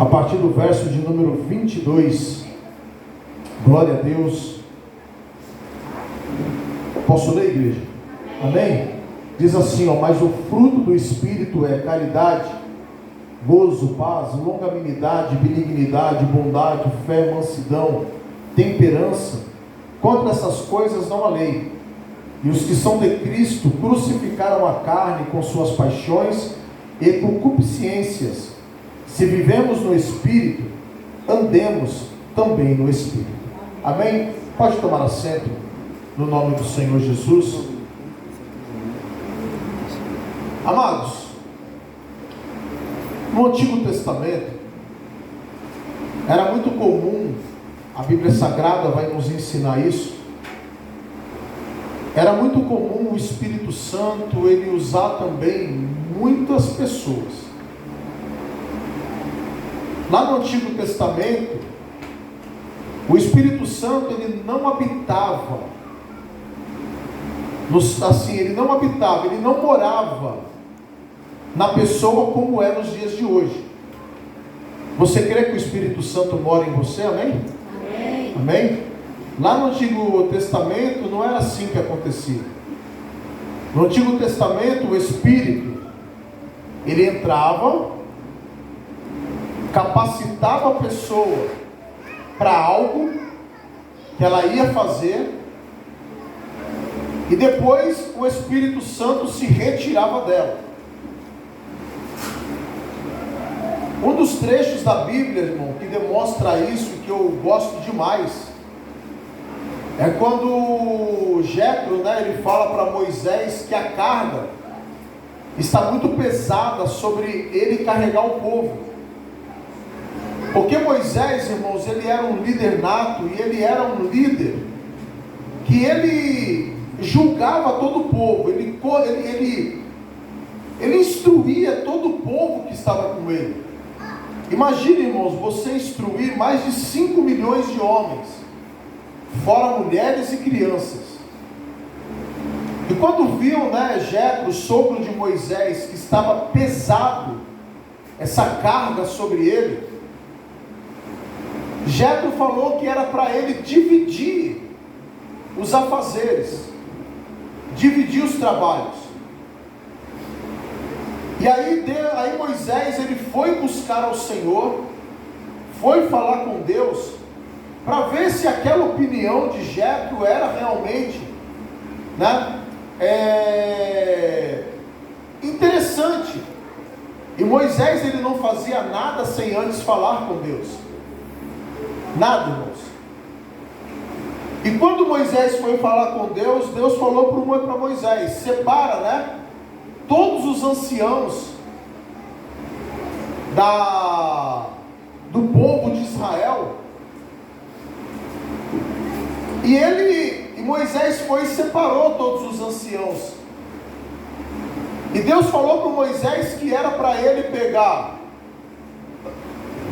a partir do verso de número 22. Glória a Deus. Posso ler, igreja? Amém? Diz assim, mas o fruto do Espírito é caridade, gozo, paz, longanimidade, benignidade, bondade, fé, mansidão, temperança. Contra essas coisas não há lei. E os que são de Cristo crucificaram a carne com suas paixões e concupiscências. Se vivemos no Espírito, andemos também no Espírito. Amém? Pode tomar assento no nome do Senhor Jesus. Amados, no Antigo Testamento era muito comum, a Bíblia Sagrada vai nos ensinar isso. Era muito comum o Espírito Santo ele usar também muitas pessoas. Lá no Antigo Testamento, o Espírito Santo ele não habitava, ele não morava na pessoa como é nos dias de hoje. Você crê que o Espírito Santo mora em você? Amém? Amém? Amém? Lá no Antigo Testamento não era assim que acontecia. No Antigo Testamento o Espírito ele entrava, capacitava a pessoa para algo que ela ia fazer, e depois o Espírito Santo se retirava dela. Um dos trechos da Bíblia, irmão, que demonstra isso, que eu gosto demais, é quando Jetro, ele fala para Moisés que a carga está muito pesada sobre ele carregar o povo. Porque Moisés, irmãos, ele era um líder nato, e ele era um líder que ele julgava todo o povo, ele instruía todo o povo que estava com ele. Imagine, irmãos, você instruir mais de 5 milhões de homens, fora mulheres e crianças. E quando viu, Jetro, o sogro de Moisés, que estava pesado essa carga sobre ele, Jetro falou que era para ele dividir os afazeres, dividir os trabalhos. E aí Moisés ele foi buscar ao Senhor, foi falar com Deus, para ver se aquela opinião de Jetro era realmente interessante. E Moisés ele não fazia nada sem antes falar com Deus. Nada, irmãos. E quando Moisés foi falar com Deus, Deus falou para Moisés: separa, todos os anciãos do povo de Israel. E Moisés foi e separou todos os anciãos. E Deus falou para Moisés que era para ele pegar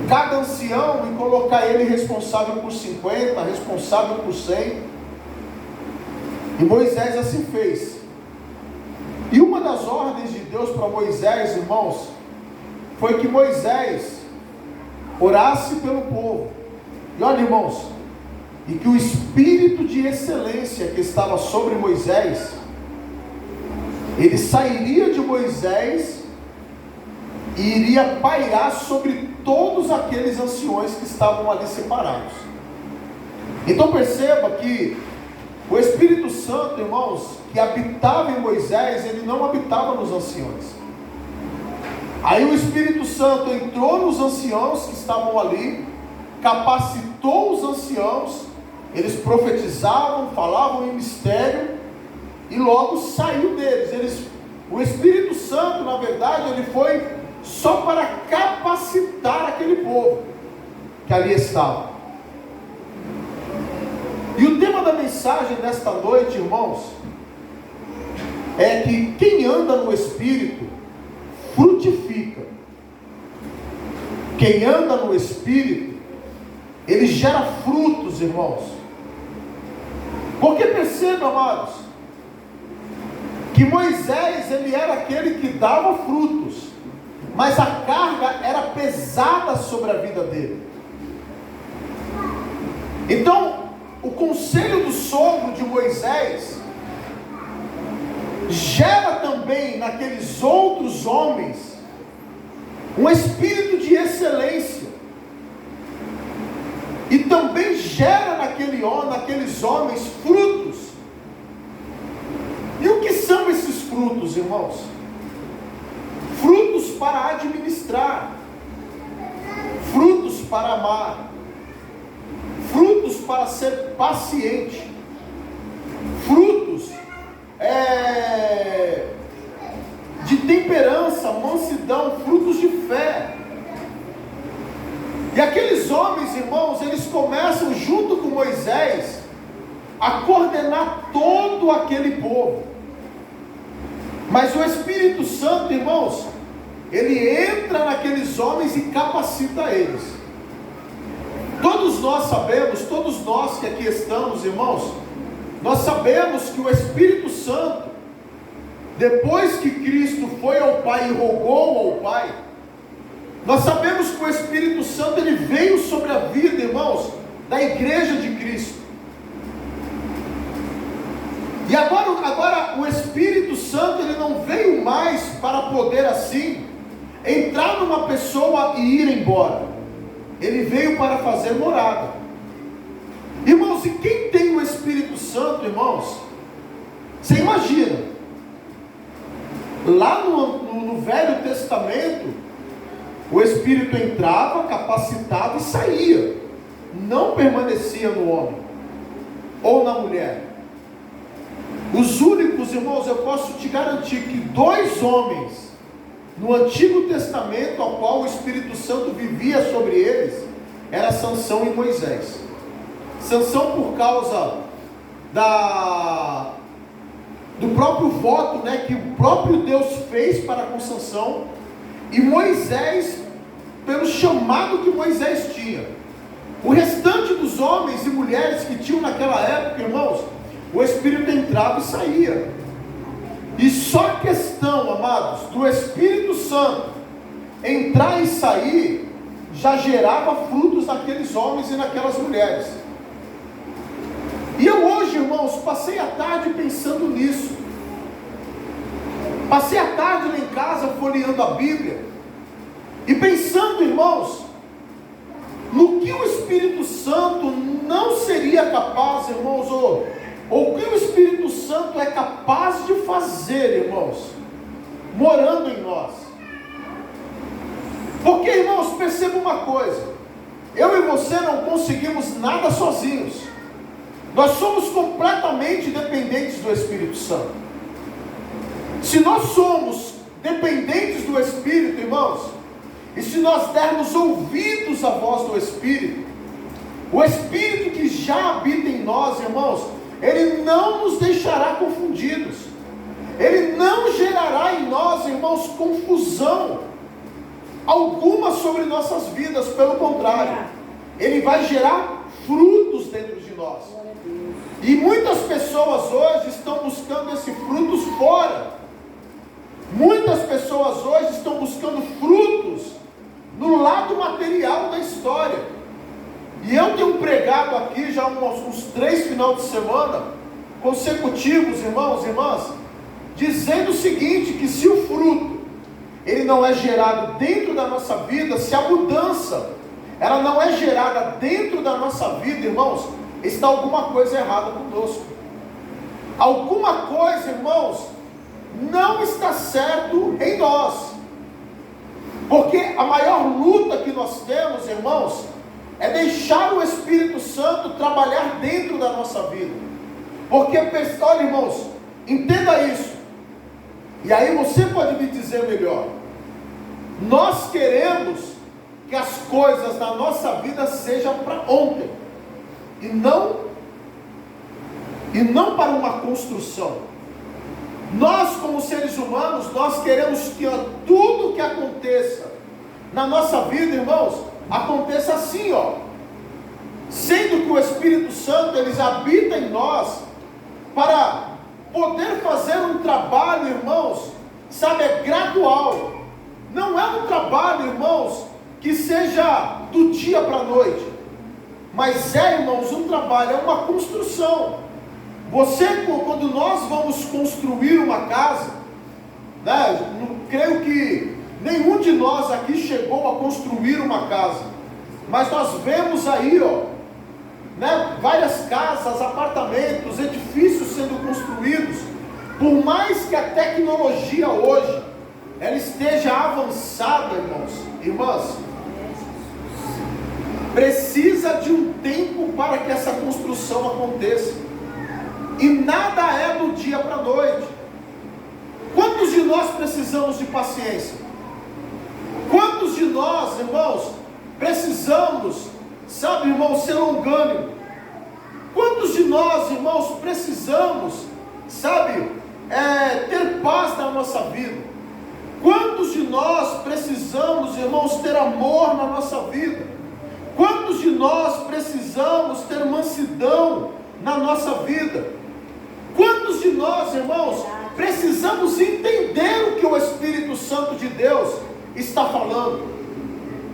cada ancião e colocar ele responsável por 50, responsável por 100. E Moisés assim fez. E uma das ordens de Deus para Moisés, irmãos, foi que Moisés orasse pelo povo. E olha, irmãos, e que o espírito de excelência que estava sobre Moisés, ele sairia de Moisés e iria pairar sobre todos aqueles anciões que estavam ali separados. Então perceba que o Espírito Santo, irmãos, que habitava em Moisés, ele não habitava nos anciões. Aí o Espírito Santo entrou nos anciãos que estavam ali, capacitou os anciãos, eles profetizavam, falavam em mistério, e logo saiu deles. O Espírito Santo, na verdade, ele foi só para capacitar aquele povo que ali estava. E o tema da mensagem desta noite, irmãos, é que quem anda no Espírito frutifica. Quem anda no Espírito, ele gera frutos, irmãos. Porque perceba, amados, que Moisés, ele era aquele que dava frutos, mas a carga era pesada sobre a vida dele. Então, o conselho do sogro de Moisés gera também naqueles outros homens um espírito de excelência, e também gera naqueles homens frutos. E o que são esses frutos, irmãos? Frutos para administrar, frutos para amar, frutos para ser paciente, frutos de temperança, mansidão, frutos de fé. E aqueles homens, irmãos, eles começam junto com Moisés a coordenar todo aquele povo. Mas o Espírito Santo, irmãos, ele entra naqueles homens e capacita eles. Todos nós sabemos, todos nós que aqui estamos, irmãos, nós sabemos que o Espírito Santo, depois que Cristo foi ao Pai e rogou ao Pai, nós sabemos que o Espírito Santo ele veio sobre a vida, irmãos, da igreja de Cristo. E agora o Espírito Santo ele não veio mais para poder assim entrar numa pessoa e ir embora. Ele veio para fazer morada. Irmãos, e quem tem o Espírito Santo, irmãos? Você imagina, lá no Velho Testamento, o Espírito entrava, capacitava e saía, não permanecia no homem ou na mulher. Os únicos, irmãos, eu posso te garantir que 2 homens no Antigo Testamento, ao qual o Espírito Santo vivia sobre eles, era Sansão e Moisés. Sansão por causa do próprio voto, que o próprio Deus fez para com Sansão, e Moisés pelo chamado que Moisés tinha. O restante dos homens e mulheres que tinham naquela época, irmãos, o Espírito entrava e saía. E só a questão, amados, do Espírito Santo entrar e sair, já gerava frutos naqueles homens e naquelas mulheres. E eu hoje, irmãos, passei a tarde pensando nisso. Passei a tarde lá em casa folheando a Bíblia e pensando, irmãos, no que o Espírito Santo não seria capaz, irmãos, ou o que o Espírito Santo é capaz de fazer, irmãos, morando em nós. Porque, irmãos, perceba uma coisa: eu e você não conseguimos nada sozinhos. Nós somos completamente dependentes do Espírito Santo. Se nós somos dependentes do Espírito, irmãos, e se nós dermos ouvidos à voz do Espírito, o Espírito que já habita em nós, irmãos, ele não nos deixará confundidos. Ele não gerará em nós, irmãos, confusão alguma sobre nossas vidas. Pelo contrário, ele vai gerar frutos dentro de nós. E muitas pessoas hoje estão buscando esses frutos fora. Muitas pessoas hoje estão buscando frutos no lado material da história. E eu tenho pregado aqui já uns 3 finais de semana consecutivos, irmãos e irmãs, dizendo o seguinte: que se o fruto ele não é gerado dentro da nossa vida, se a mudança ela não é gerada dentro da nossa vida, irmãos, está alguma coisa errada conosco. Alguma coisa, irmãos, não está certo em nós. Porque a maior luta que nós temos, irmãos, é deixar o Espírito Santo trabalhar dentro da nossa vida. Porque, olha, irmãos, entenda isso. E aí você pode me dizer melhor. Nós queremos que as coisas na nossa vida sejam para ontem, e não para uma construção. Nós, como seres humanos, nós queremos que tudo que aconteça na nossa vida, irmãos, aconteça assim, sendo que o Espírito Santo, ele habita em nós, para poder fazer um trabalho, irmãos, sabe, gradual. não é um trabalho, irmãos, que seja do dia para a noite, mas irmãos, um trabalho, é uma construção. Quando nós vamos construir uma casa, né, creio que nenhum de nós aqui chegou a construir uma casa, mas nós vemos aí, né, várias casas, apartamentos, edifícios sendo construídos. Por mais que a tecnologia hoje ela esteja avançada, irmãs, precisa de um tempo para que essa construção aconteça, e nada é do dia para a noite. Quantos de nós precisamos de paciência? Quantos de nós, irmãos, precisamos, sabe, irmãos, ser longânimo? Quantos de nós, irmãos, precisamos, sabe, ter paz na nossa vida? Quantos de nós precisamos, irmãos, ter amor na nossa vida? Quantos de nós precisamos ter mansidão na nossa vida? Quantos de nós, irmãos, precisamos entender o que o Espírito Santo de Deus está falando?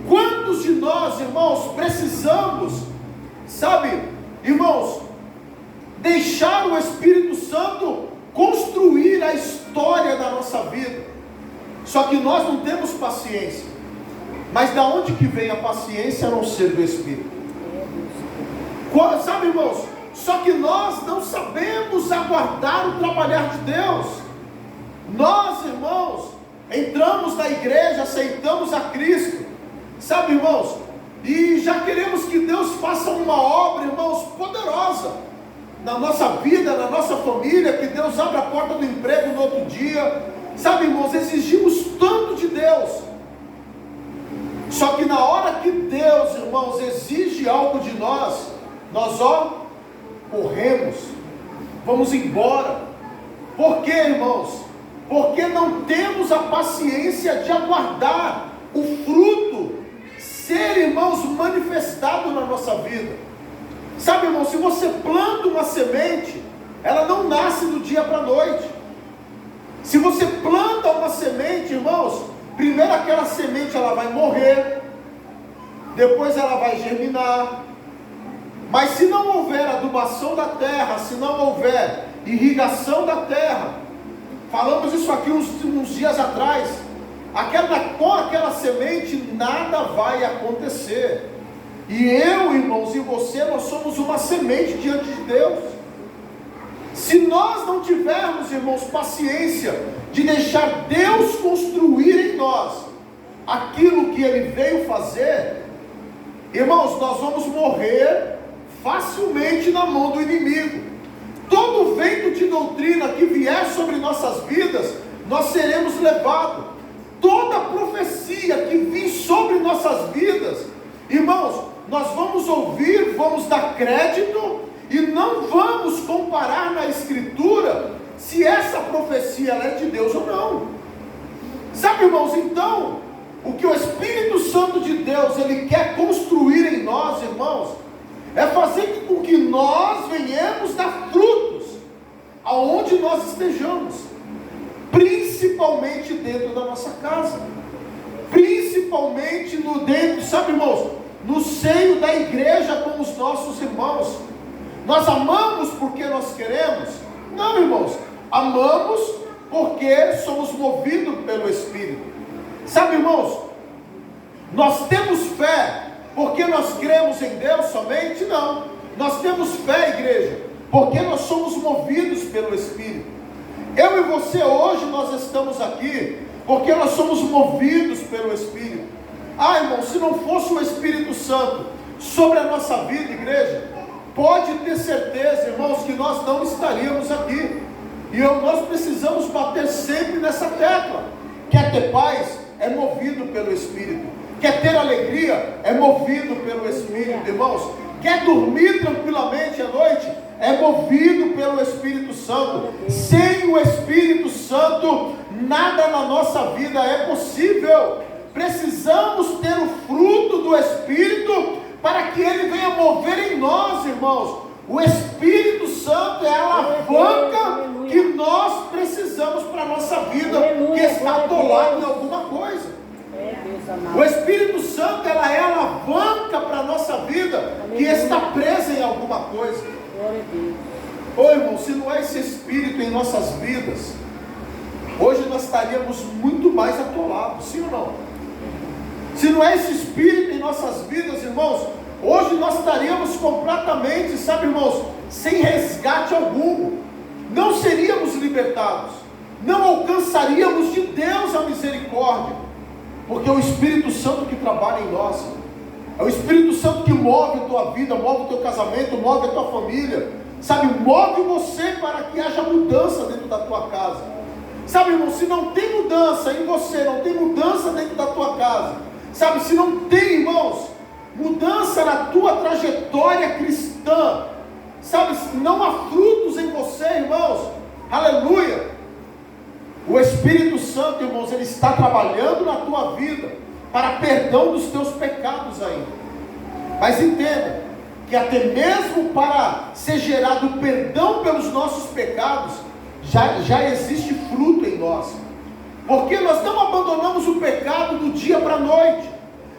Quantos de nós, irmãos, precisamos, sabe, irmãos, deixar o Espírito Santo construir a história da nossa vida? Só que nós não temos paciência. Mas da onde que vem a paciência a não ser do Espírito? Sabe, irmãos, só que nós não sabemos aguardar o trabalhar de Deus. Nós, irmãos, entramos na igreja, aceitamos a Cristo, sabe, irmãos, e já queremos que Deus faça uma obra, irmãos, poderosa na nossa vida, na nossa família, que Deus abra a porta do emprego no outro dia, sabe, irmãos, exigimos tanto de Deus. Só que na hora que Deus, irmãos, exige algo de nós, nós corremos, vamos embora. Por quê, irmãos? Porque não temos a paciência de aguardar o fruto ser, irmãos, manifestado na nossa vida. Sabe, irmão, se você planta uma semente, ela não nasce do dia para a noite. Se você planta uma semente, irmãos, primeiro aquela semente ela vai morrer, depois ela vai germinar. Mas se não houver adubação da terra, se não houver irrigação da terra, falamos isso aqui uns dias atrás, com aquela semente nada vai acontecer. E eu, irmãos, e você, nós somos uma semente diante de Deus. Se nós não tivermos, irmãos, paciência de deixar Deus construir em nós aquilo que Ele veio fazer, irmãos, nós vamos morrer facilmente na mão do inimigo. Todo vento de doutrina que vier sobre nossas vidas, nós seremos levados. Toda profecia que vir sobre nossas vidas, irmãos, nós vamos ouvir, vamos dar crédito e não vamos comparar na Escritura se essa profecia ela é de Deus ou não. Sabe, irmãos, então, o que o Espírito Santo de Deus ele quer construir em nós, irmãos, é fazer com que nós venhamos dar frutos aonde nós estejamos, principalmente dentro da nossa casa, principalmente dentro, sabe, irmãos, no seio da igreja com os nossos irmãos. Nós amamos porque nós queremos? Não, irmãos, amamos porque somos movidos pelo Espírito. Sabe, irmãos, nós temos fé porque nós cremos em Deus somente? Não. Nós temos fé, igreja, porque nós somos movidos pelo Espírito. Eu e você hoje nós estamos aqui porque nós somos movidos pelo Espírito. Irmão, se não fosse o Espírito Santo sobre a nossa vida, igreja, pode ter certeza, irmãos, que nós não estaríamos aqui. E nós precisamos bater sempre nessa tecla. Quer ter paz? É movido pelo Espírito. Quer ter alegria? É movido pelo Espírito, irmãos. Quer dormir tranquilamente à noite? É movido pelo Espírito Santo. Sem o Espírito Santo, nada na nossa vida é possível. Precisamos ter o fruto do Espírito para que Ele venha mover em nós, irmãos. O Espírito Santo é a alavanca que nós precisamos para a nossa vida, que está atolado em alguma coisa. O Espírito Santo, ela é a alavanca para a nossa vida, que está presa em alguma coisa. Glória a Deus. Ô irmão, se não é esse Espírito em nossas vidas, hoje nós estaríamos muito mais atolados, sim ou não? Se não é esse Espírito em nossas vidas, irmãos, hoje nós estaríamos completamente, sabe, irmãos, sem resgate algum. Não seríamos libertados, não alcançaríamos de Deus a misericórdia, porque é o Espírito Santo que trabalha em nós. É o Espírito Santo que move a tua vida, move o teu casamento, move a tua família, sabe, move você para que haja mudança dentro da tua casa. Sabe, irmão, se não tem mudança em você, não tem mudança dentro da tua casa, sabe, se não tem, irmãos, mudança na tua trajetória cristã, sabe, se não há frutos em você, irmãos, aleluia, o Espírito Santo, irmãos, ele está trabalhando na tua vida, para perdão dos teus pecados ainda. Mas entenda, que até mesmo para ser gerado perdão pelos nossos pecados, já existe fruto em nós, porque nós não abandonamos o pecado do dia para a noite,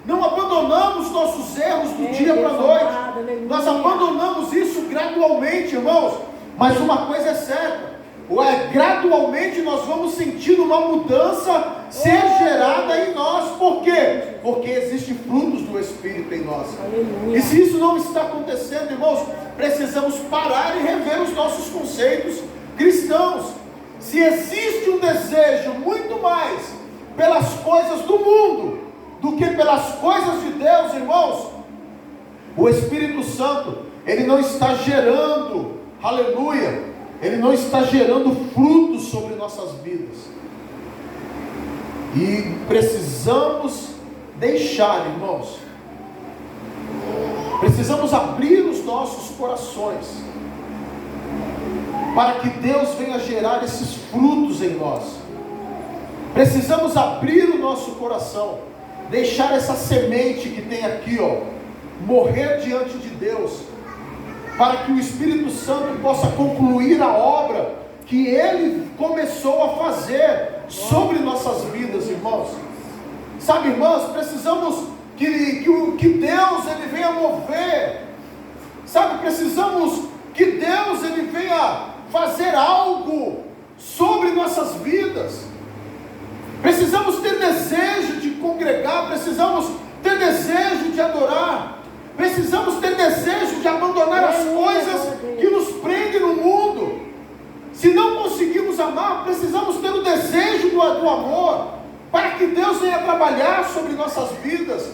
não abandonamos nossos erros do dia para a noite, nós abandonamos isso gradualmente, irmãos, mas uma coisa é certa, gradualmente nós vamos sentindo uma mudança ser gerada em nós. Por quê? Porque existem frutos do Espírito em nós. Aleluia. E se isso não está acontecendo, irmãos, precisamos parar e rever os nossos conceitos cristãos. Se existe um desejo muito mais pelas coisas do mundo do que pelas coisas de Deus, irmãos, o Espírito Santo, ele não está gerando, aleluia, ele não está gerando frutos sobre nossas vidas. E precisamos deixar, irmãos, precisamos abrir os nossos corações, para que Deus venha gerar esses frutos em nós. Precisamos abrir o nosso coração, deixar essa semente que tem aqui, morrer diante de Deus, para que o Espírito Santo possa concluir a obra que Ele começou a fazer sobre nossas vidas, irmãos. Sabe, irmãos, precisamos que Deus ele venha mover, sabe, precisamos que Deus ele venha fazer algo sobre nossas vidas. Precisamos ter desejo de congregar, precisamos ter desejo de adorar, precisamos ter desejo de abandonar as coisas que nos prendem no mundo. Se não conseguimos amar, precisamos ter o desejo do amor, para que Deus venha trabalhar sobre nossas vidas.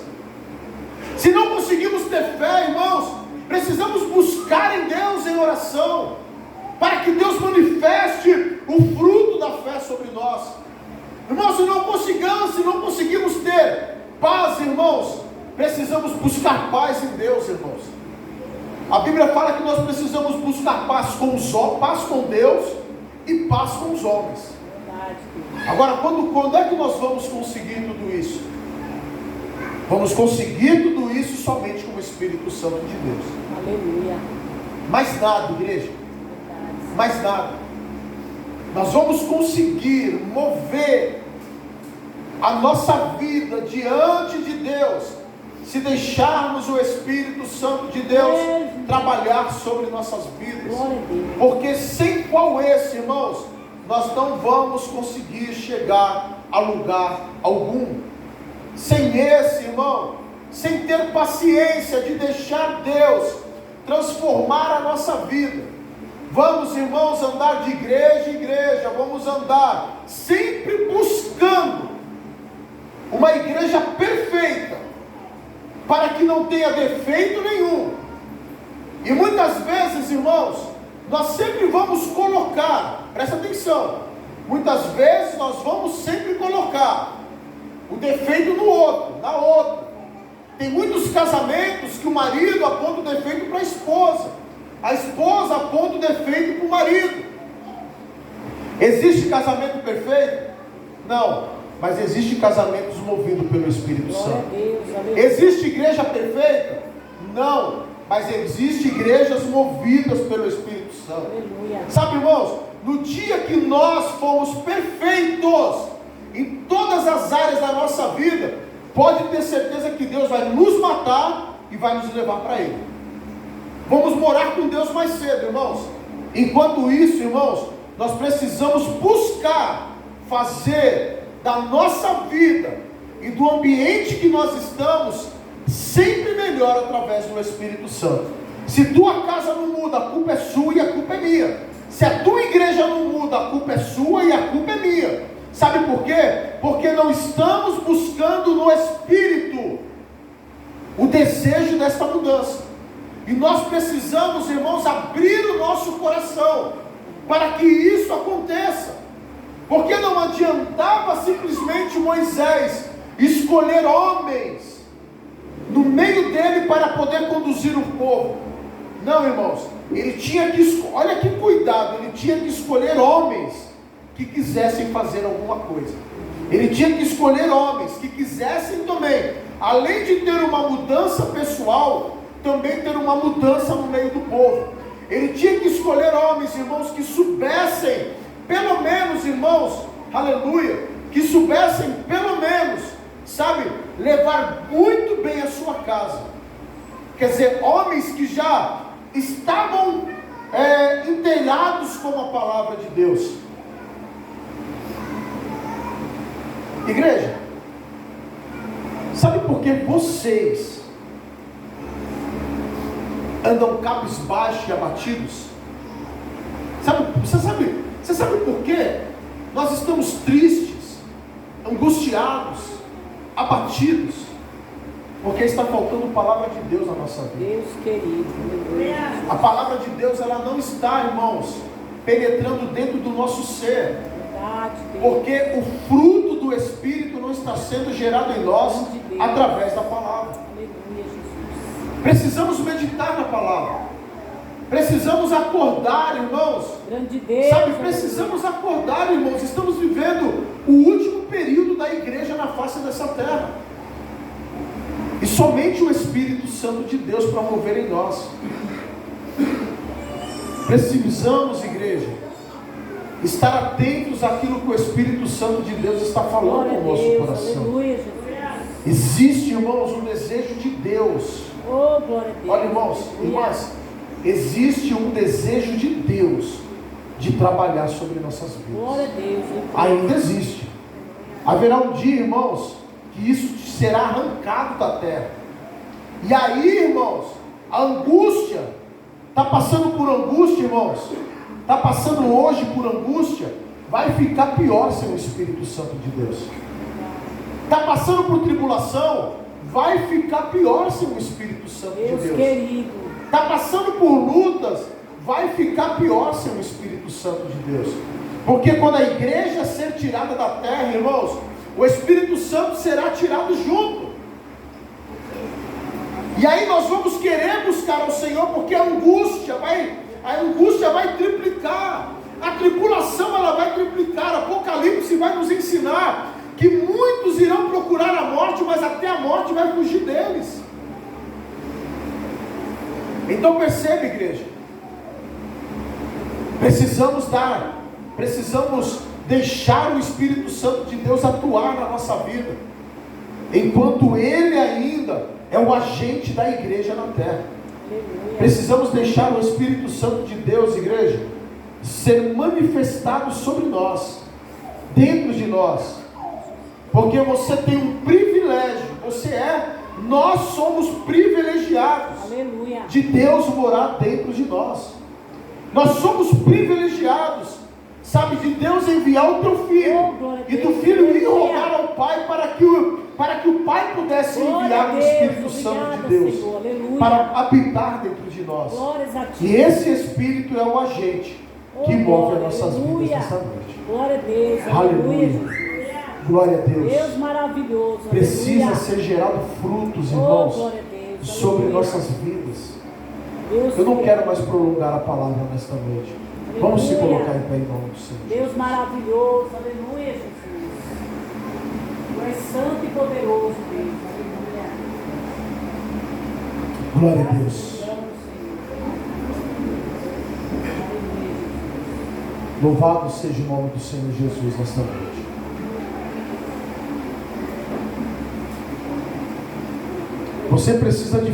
Se não conseguimos ter fé, irmãos, precisamos buscar em Deus em oração, para que Deus manifeste o fruto da fé sobre nós. Irmãos, se não conseguimos ter paz, irmãos, precisamos buscar paz em Deus, irmãos. A Bíblia fala que nós precisamos buscar paz com Deus e paz com os homens. Agora, quando é que nós vamos conseguir tudo isso? Vamos conseguir tudo isso somente com o Espírito Santo de Deus. Aleluia. Mais nada, igreja. Mais nada. Nós vamos conseguir mover a nossa vida diante de Deus, se deixarmos o Espírito Santo de Deus trabalhar sobre nossas vidas. Porque sem qual esse, irmãos, nós não vamos conseguir chegar a lugar algum. Sem esse, irmão, sem ter paciência de deixar Deus transformar a nossa vida, vamos, irmãos, andar de igreja em igreja, vamos andar sempre buscando uma igreja perfeita, para que não tenha defeito nenhum. E muitas vezes, irmãos, nós sempre vamos colocar, presta atenção, muitas vezes nós vamos sempre colocar o defeito no outro, na outra. Tem muitos casamentos que o marido aponta o defeito para a esposa aponta o defeito para o marido. Existe casamento perfeito? Não, mas existe casamentos movidos pelo Espírito Santo. Existe igreja perfeita? Não, mas existe igrejas movidas pelo Espírito Santo. Sabe, irmãos, no dia que nós fomos perfeitos em todas as áreas da nossa vida, pode ter certeza que Deus vai nos matar e vai nos levar para Ele. Vamos morar com Deus mais cedo, irmãos. Enquanto isso, irmãos, nós precisamos buscar fazer da nossa vida e do ambiente que nós estamos sempre melhor através do Espírito Santo. Se tua casa não muda, a culpa é sua e a culpa é minha. Se a tua igreja não muda, a culpa é sua e a culpa é minha. Sabe por quê? Porque não estamos buscando no Espírito o desejo desta mudança. E nós precisamos, irmãos, abrir o nosso coração para que isso aconteça. Porque não adiantava simplesmente Moisés escolher homens no meio dele para poder conduzir o povo. Não, irmãos, ele tinha que, olha que cuidado, ele tinha que escolher homens que quisessem fazer alguma coisa. Ele tinha que escolher homens que quisessem também, além de ter uma mudança pessoal, também ter uma mudança no meio do povo. Ele tinha que escolher homens, irmãos, que soubessem, pelo menos, irmãos, aleluia, que soubessem, pelo menos, sabe, levar muito bem a sua casa. Quer dizer, homens que já estavam inteirados com a palavra de Deus. Igreja, sabe por que vocês andam cabisbaixos e abatidos? Você sabe por quê? Nós estamos tristes, angustiados, abatidos, porque está faltando palavra de Deus na nossa vida. Deus querido, a palavra de Deus, ela não está, irmãos, penetrando dentro do nosso ser, porque o fruto do Espírito não está sendo gerado em nós através da palavra. Precisamos meditar na palavra. Precisamos acordar, irmãos. Sabe, precisamos acordar, irmãos. Estamos vivendo o último período da igreja na face dessa terra. E somente o Espírito Santo de Deus para mover em nós. Precisamos, igreja, estar atentos àquilo que o Espírito Santo de Deus está falando no nosso coração. Existe, irmãos, um desejo de Deus. Olha, irmãos, irmãs, existe um desejo de Deus de trabalhar sobre nossas vidas. Ainda existe. Haverá um dia, irmãos, que isso será arrancado da terra. E aí, irmãos, a angústia, está passando por angústia, irmãos, está passando hoje por angústia, vai ficar pior sem o Espírito Santo de Deus. Está passando por tribulação, vai ficar pior sem o Espírito Santo de Deus. Está passando por lutas, vai ficar pior sem o Espírito Santo de Deus. Porque quando a igreja ser tirada da terra, irmãos, o Espírito Santo será tirado junto. E aí nós vamos querer buscar ao Senhor, porque a angústia vai triplicar. A tribulação ela vai triplicar. Apocalipse vai nos ensinar que muitos irão procurar a morte, mas até a morte vai fugir deles. Então percebe, igreja, precisamos deixar o Espírito Santo de Deus atuar na nossa vida, enquanto Ele ainda é o agente da igreja na terra. Precisamos deixar o Espírito Santo de Deus, igreja, ser manifestado sobre nós, dentro de nós, porque você tem um privilégio, nós somos privilegiados, aleluia, de Deus morar dentro de nós. Nós somos privilegiados, sabe, de Deus enviar o teu filho, e do filho ir rogar ao Pai para que o Pai pudesse enviar o Espírito Santo de Deus, Senhor, para habitar dentro de nós. E esse Espírito é o agente que move as nossas vidas nessa noite. Glória a Deus, aleluia. Glória a Deus. Deus maravilhoso. Precisa aleluia, ser gerado frutos, irmãos, Deus, sobre nossas vidas. Eu não quero mais prolongar a palavra nesta noite. Aleluia. Vamos se colocar em pé em nome do Senhor. Deus maravilhoso, aleluia, Jesus. Tu és santo e poderoso, Deus, aleluia. Glória a Deus. Louvado seja o nome do Senhor Jesus nesta noite. Você precisa de